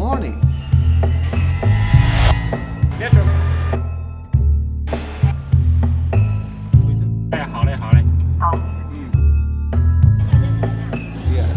morning. 别说。哎，好嘞，好嘞。好。嗯。Yes.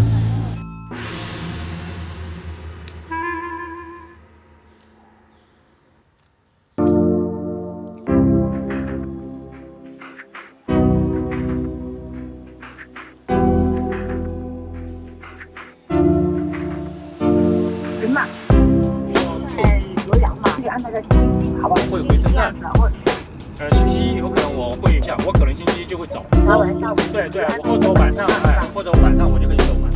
我会回深圳。星期一有可能我会一下，我可能星期一就会走。对对，我或者晚上，或者晚上我就可以走嘛。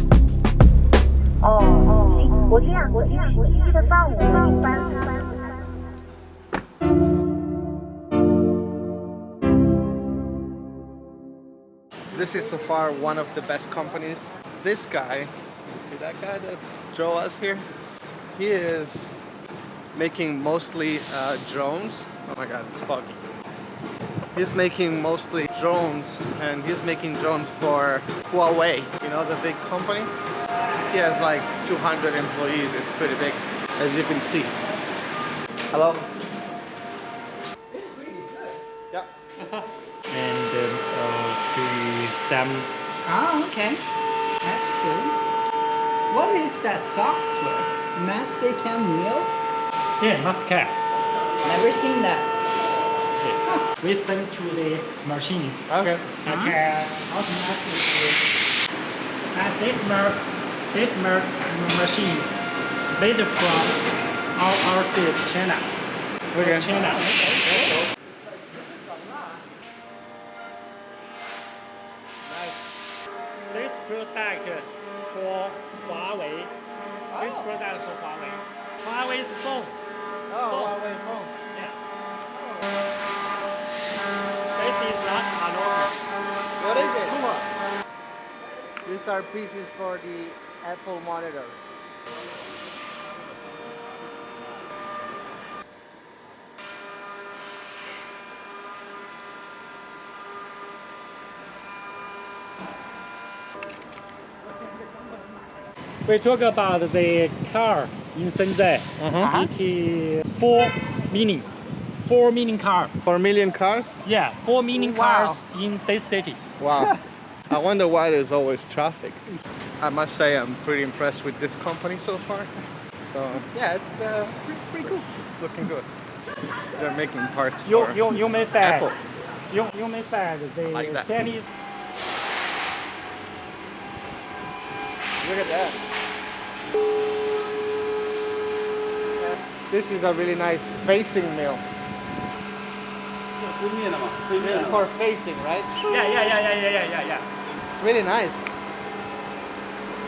我这样记得报我一般。This is so far one of the best companies. This guy, see that guy that drove us here? He is making mostly drones. Oh my god, it's foggy. He's making mostly drones, and he's making drones for Huawei, you know, the big company. He has like 200 employees. It's pretty big, as you can see. Hello? It's pretty good. Yeah. And the stems. Oh, okay. That's cool. What is that software? Mastercam Wheel? Yeah, must cap. Never seen that. We send to the machines. Okay. And can automatically. And this machines made from our state China. Okay. China. This product for Huawei. This product for Huawei. Huawei's phone. Oh, Huawei phone. Yeah. This is not aluminum. What is it? These are pieces for the Apple monitor. We talk about the car in Shenzhen. It is 4 million car. 4 million cars? Yeah, 4 million cars in this city. Wow. I wonder why there's always traffic. I must say I'm pretty impressed with this company so far. So Yeah, it's pretty cool. it's looking good. They're making parts You for may bad. Apple. You may bad the Like that. Chinese. Look at that. This is a really nice facing mill. This is for facing, right? Yeah. It's really nice.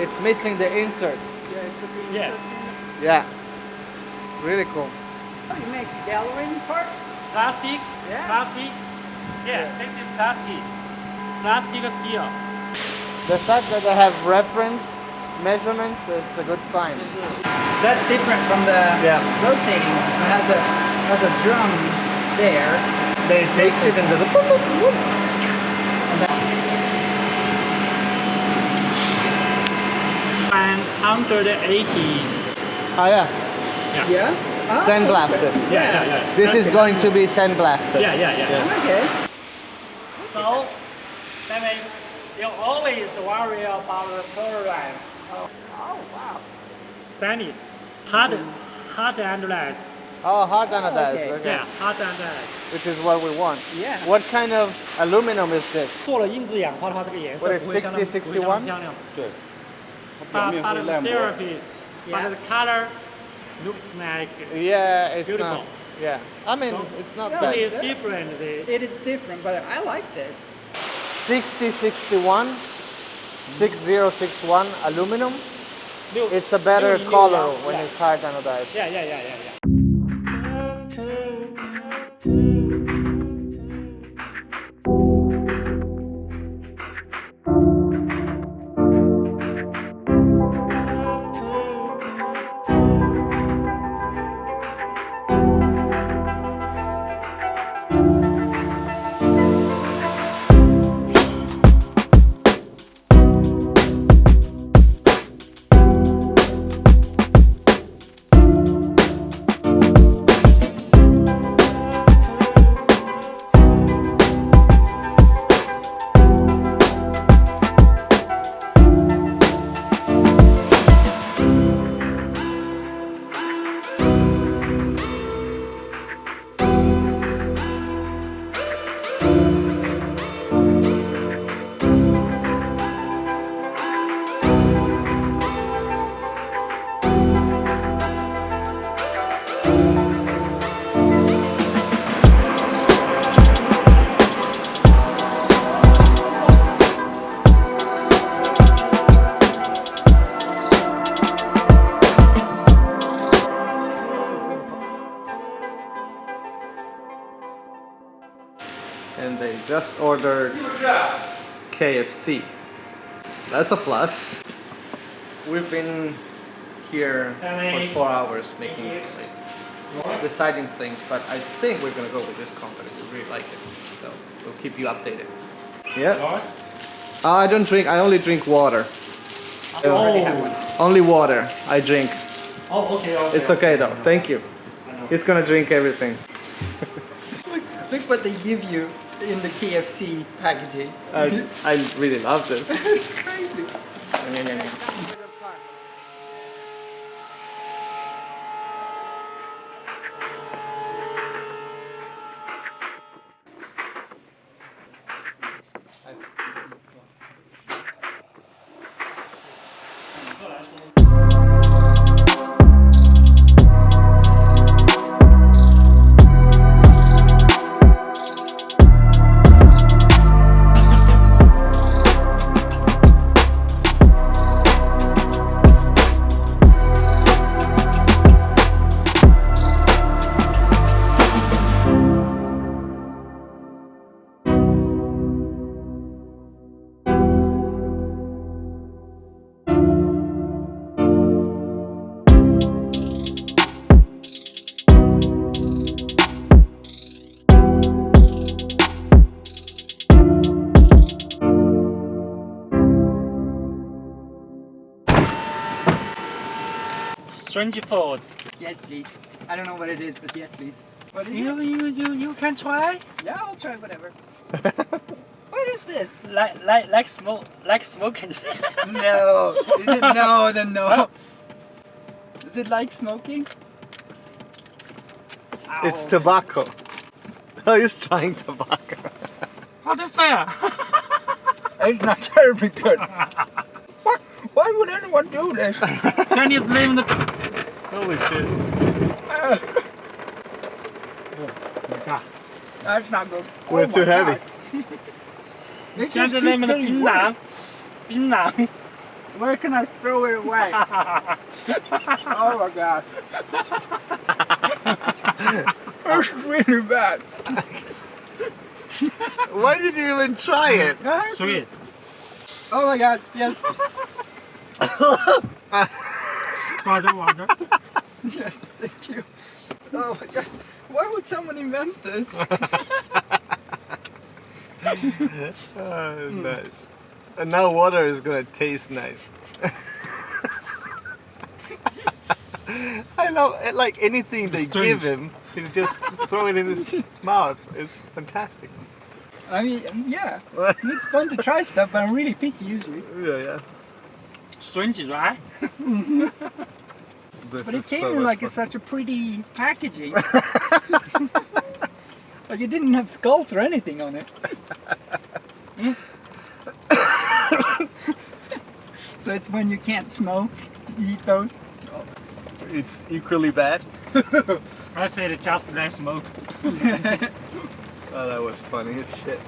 It's missing the inserts. Yeah. Yeah. Really cool. You make gallery parts? Plastic. Yeah. Plastic. Yeah, this is plastic. Plastic steel. The fact that they have reference measurements, it's a good sign. That's different from the rotating one. So it has a drum there. They takes it into the boop, boop, boop. And 180. Oh yeah, Yeah? Oh, sandblasted. Yeah. This is going to be sandblasted. Yeah. Okay. So, that means you always worry about the tolerance. Oh, wow. Spanish. Hard and less. Oh, hard anodized. okay. Okay. Yeah, hard and less. Which is what we want. Yeah. What kind of aluminum is this? 做了因子氧化的话，这个颜色 What is 不会相当 60, 不会相当 61? 漂亮。对， But the therapies, Yeah. but the color looks like Yeah, it's Beautiful. not. Yeah, I mean, So- it's not Yeah, bad. it is Yeah. different. It is different, but I like this. 6061, 6061 aluminum. 六 It's a better 6061 color when yeah. it's hard anodized. Yeah. just ordered KFC. That's a plus. We've been here for 4 hours making, deciding things, but I think we're gonna go with this company. We really like it, so we'll keep you updated. Yeah. Yours? I don't drink. I only drink water. Oh. Only water. I drink. Oh, okay. It's okay though. Thank you. He's gonna drink everything. Look what they give you in the KFC packaging. I really love this. It's crazy. Strange food. Yes, please. I don't know what it is, but yes, please. What is it? You can try. Yeah, I'll try whatever. What is this? Like smoking. No. Is it no? Then no. Is it like smoking? Ow. It's tobacco. Oh, he's trying tobacco. How do you feel? It's not terribly good. Why would anyone do this? Chinese name the. Holy shit. Oh my god. That's not good. We're too heavy. It just Chinese keeps name the getting worse. 槟榔. Where can I throw it away? Oh my god. That's really bad. Why did you even try it? Sweet. Oh my god, yes. Water. Yes, thank you. Oh my god. Why would someone invent this? Oh, nice. And now water is gonna taste nice. I love it, like anything they give him, he's just throw it in his mouth. It's fantastic. I mean, yeah. It's fun to try stuff, but I'm really picky usually. Yeah. Strange, right? But it came in like such a pretty packaging. Like it didn't have skulls or anything on it. So it's when you can't smoke, you eat those. It's equally bad. I said just like smoke. Oh, that was funny as shit.